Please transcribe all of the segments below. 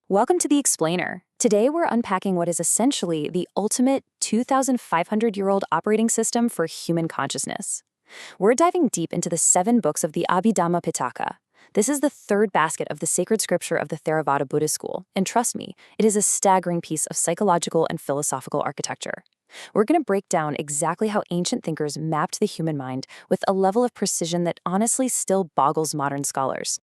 Welcome to The Explainer. Today we're unpacking what is essentially the ultimate 2,500-year-old operating system for human consciousness. We're diving deep into the 7 books of the Abhidhamma Pitaka. This is the third basket of the sacred scripture of the Theravada Buddhist school, and trust me, it is a staggering piece of psychological and philosophical architecture. We're going to break down exactly how ancient thinkers mapped the human mind with a level of precision that honestly still boggles modern scholars.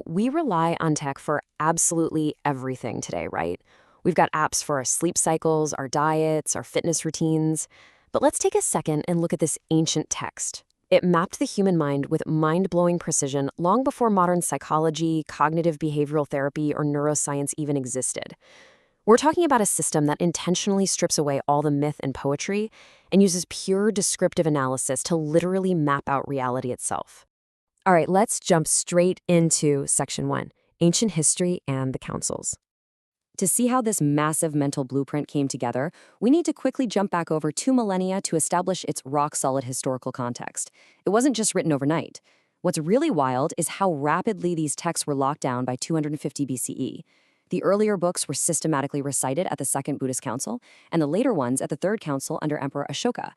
We rely on tech for absolutely everything today, right? We've got apps for our sleep cycles, our diets, our fitness routines. But let's take a second and look at this ancient text. It mapped the human mind with mind-blowing precision long before modern psychology, cognitive behavioral therapy, or neuroscience even existed. We're talking about a system that intentionally strips away all the myth and poetry and uses pure descriptive analysis to literally map out reality itself. All right, let's jump straight into Section 1, Ancient History and the Councils. To see how this massive mental blueprint came together, we need to quickly jump back over 2 millennia to establish its rock-solid historical context. It wasn't just written overnight. What's really wild is how rapidly these texts were locked down by 250 BCE. The earlier books were systematically recited at the Second Buddhist Council, and the later ones at the Third Council under Emperor Ashoka.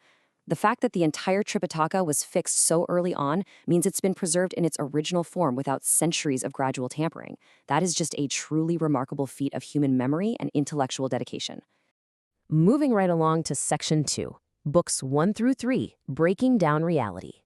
The fact that the entire Tripitaka was fixed so early on means it's been preserved in its original form without centuries of gradual tampering. That is just a truly remarkable feat of human memory and intellectual dedication. Moving right along to Section 2, Books 1 through 3, Breaking Down Reality.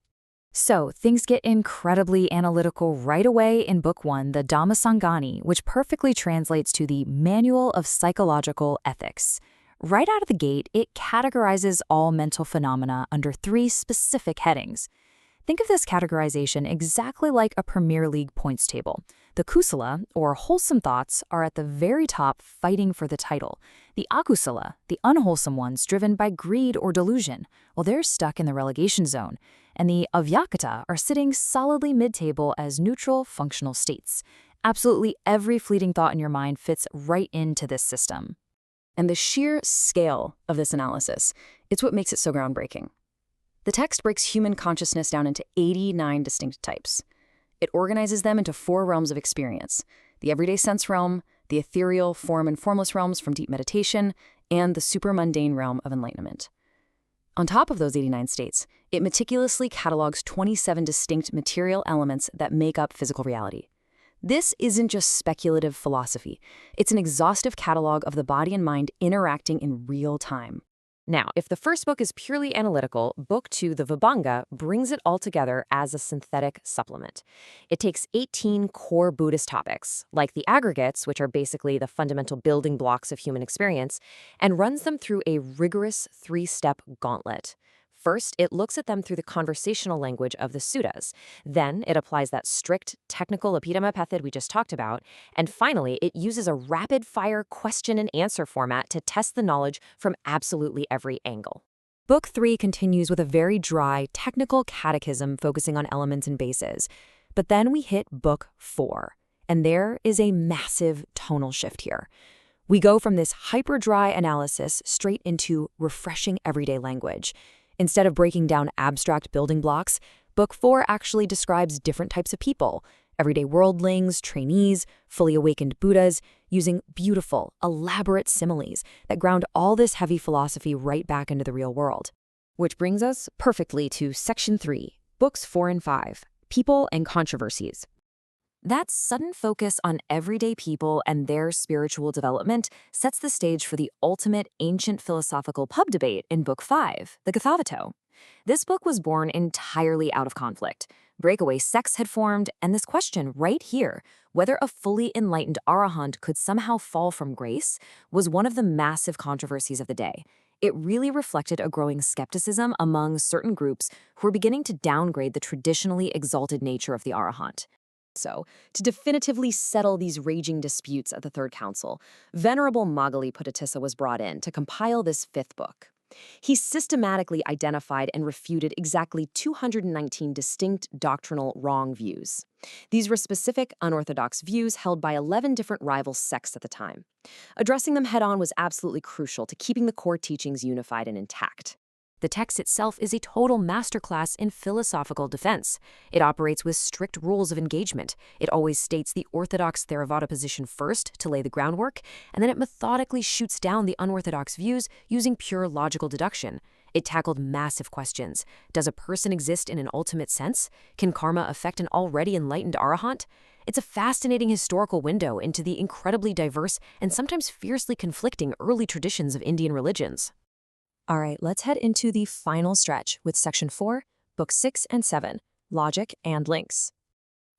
So, things get incredibly analytical right away in Book 1, the Dhammasangani, which perfectly translates to the Manual of Psychological Ethics. Right out of the gate, it categorizes all mental phenomena under 3 specific headings. Think of this categorization exactly like a Premier League points table. The kusala, or wholesome thoughts, are at the very top fighting for the title. The akusala, the unwholesome ones driven by greed or delusion, well, they're stuck in the relegation zone. And the avyakata are sitting solidly mid-table as neutral, functional states. Absolutely every fleeting thought in your mind fits right into this system. And the sheer scale of this analysis, it's what makes it so groundbreaking. The text breaks human consciousness down into 89 distinct types. It organizes them into 4 realms of experience: the everyday sense realm, the ethereal, form and formless realms from deep meditation, and the supermundane realm of enlightenment. On top of those 89 states, it meticulously catalogs 27 distinct material elements that make up physical reality. This isn't just speculative philosophy. It's an exhaustive catalog of the body and mind interacting in real time. Now, if the first book is purely analytical, Book 2, the Vibhanga, brings it all together as a synthetic supplement. It takes 18 core Buddhist topics, like the aggregates, which are basically the fundamental building blocks of human experience, and runs them through a rigorous 3-step gauntlet. First, it looks at them through the conversational language of the suttas. Then, it applies that strict technical Abhidhamma method we just talked about. And finally, it uses a rapid-fire question and answer format to test the knowledge from absolutely every angle. Book 3 continues with a very dry, technical catechism focusing on elements and bases. But then we hit Book 4, and there is a massive tonal shift here. We go from this hyper-dry analysis straight into refreshing everyday language. Instead of breaking down abstract building blocks, Book 4 actually describes different types of people: everyday worldlings, trainees, fully awakened Buddhas, using beautiful, elaborate similes that ground all this heavy philosophy right back into the real world. Which brings us perfectly to Section 3, Books 4 and 5, People and Controversies. That sudden focus on everyday people and their spiritual development sets the stage for the ultimate ancient philosophical pub debate in Book 5, the Gatthavato. This book was born entirely out of conflict. Breakaway sects had formed, and this question right here, whether a fully enlightened arahant could somehow fall from grace, was one of the massive controversies of the day. It really reflected a growing skepticism among certain groups who were beginning to downgrade the traditionally exalted nature of the arahant. So, to definitively settle these raging disputes at the Third Council, Venerable Moggaliputtatissa was brought in to compile this 5th book. He systematically identified and refuted exactly 219 distinct doctrinal wrong views. These were specific, unorthodox views held by 11 different rival sects at the time. Addressing them head-on was absolutely crucial to keeping the core teachings unified and intact. The text itself is a total masterclass in philosophical defense. It operates with strict rules of engagement. It always states the orthodox Theravada position first to lay the groundwork, and then it methodically shoots down the unorthodox views using pure logical deduction. It tackled massive questions. Does a person exist in an ultimate sense? Can karma affect an already enlightened arahant? It's a fascinating historical window into the incredibly diverse and sometimes fiercely conflicting early traditions of Indian religions. All right, let's head into the final stretch with Section 4, Book 6 and 7, Logic and Links.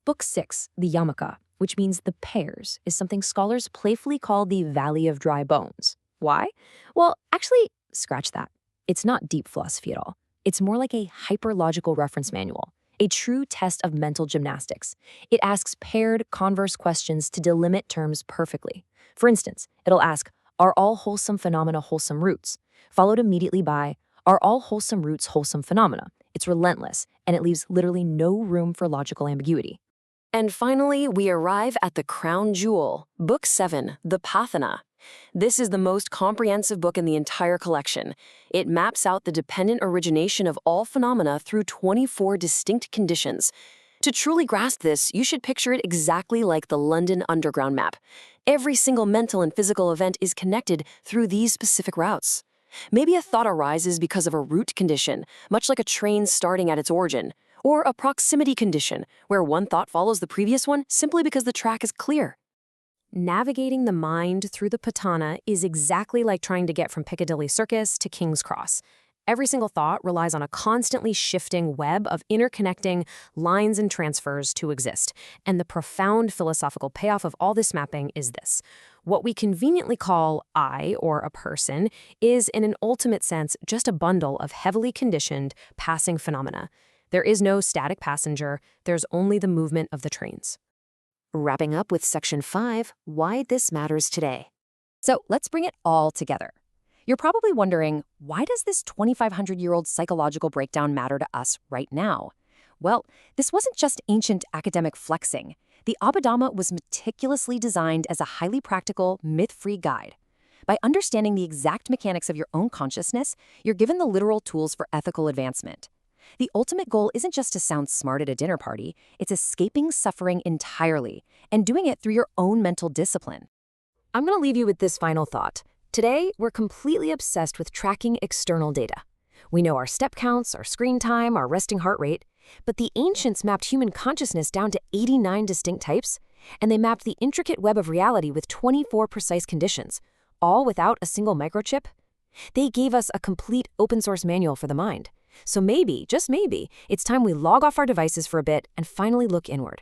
Book 6, the Yamaka, which means the pairs, is something scholars playfully call the Valley of Dry Bones. Why? Well, actually, scratch that. It's not deep philosophy at all. It's more like a hyperlogical reference manual, a true test of mental gymnastics. It asks paired, converse questions to delimit terms perfectly. For instance, it'll ask, are all wholesome phenomena wholesome roots? Followed immediately by, are all wholesome roots wholesome phenomena? It's relentless, and it leaves literally no room for logical ambiguity. And finally, we arrive at the crown jewel, Book 7, the Patana. This is the most comprehensive book in the entire collection. It maps out the dependent origination of all phenomena through 24 distinct conditions. To truly grasp this, you should picture it exactly like the London Underground map. Every single mental and physical event is connected through these specific routes. Maybe a thought arises because of a root condition, much like a train starting at its origin, or a proximity condition, where one thought follows the previous one simply because the track is clear. Navigating the mind through the Patana is exactly like trying to get from Piccadilly Circus to King's Cross. Every single thought relies on a constantly shifting web of interconnecting lines and transfers to exist. And the profound philosophical payoff of all this mapping is this. What we conveniently call I, or a person, is in an ultimate sense just a bundle of heavily conditioned, passing phenomena. There is no static passenger, there's only the movement of the trains. Wrapping up with Section 5, why this matters today. So let's bring it all together. You're probably wondering, why does this 2,500-year-old psychological breakdown matter to us right now? Well, this wasn't just ancient academic flexing. The Abhidhamma was meticulously designed as a highly practical, myth-free guide. By understanding the exact mechanics of your own consciousness, you're given the literal tools for ethical advancement. The ultimate goal isn't just to sound smart at a dinner party, it's escaping suffering entirely and doing it through your own mental discipline. I'm going to leave you with this final thought. Today, we're completely obsessed with tracking external data. We know our step counts, our screen time, our resting heart rate, but the ancients mapped human consciousness down to 89 distinct types, and they mapped the intricate web of reality with 24 precise conditions, all without a single microchip. They gave us a complete open-source manual for the mind. So maybe, just maybe, it's time we log off our devices for a bit and finally look inward.